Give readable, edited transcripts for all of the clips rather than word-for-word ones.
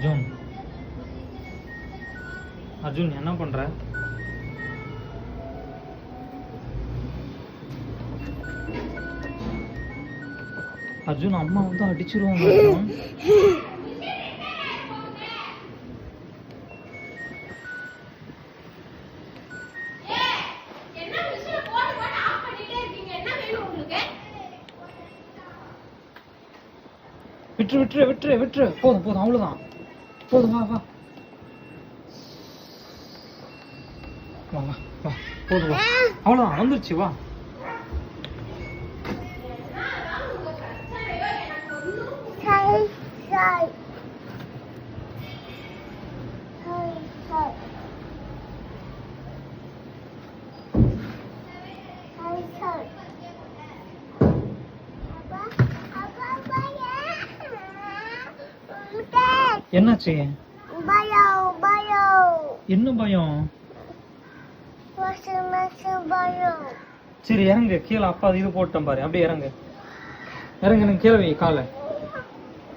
அர்ஜுன் அர்ஜுன் என்ன பண்ற? அர்ஜுன் அம்மா வந்து அடிச்சிருவாங்க அர்ஜுன். விட்டுரு விட்டுரு விட்டுரு விட்டுரு. போதும் போதும், அவ்வளவுதான். போதும், வா வா வா வா வா. போதும் வா, அவ்வளவுதான், வந்துருச்சு, வா. என்னாச்சு? என்ன பயம்? சரி இறங்கு கீழே. அப்பா இது போட்டேன் பாரு, அப்படியே இறங்கு. இறங்கு, எனக்கு கீழே வை, காலை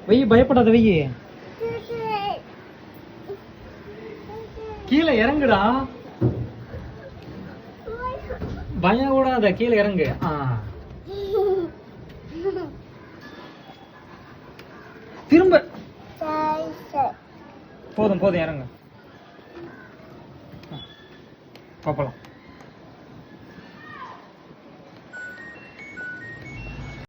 வை, பயப்படாத, வை. கீழே இறங்குடா, பயம் கூடாத, கீழே இறங்கு. திரும்ப. போதும் போதும், இறங்கு. பாப்பலாம்.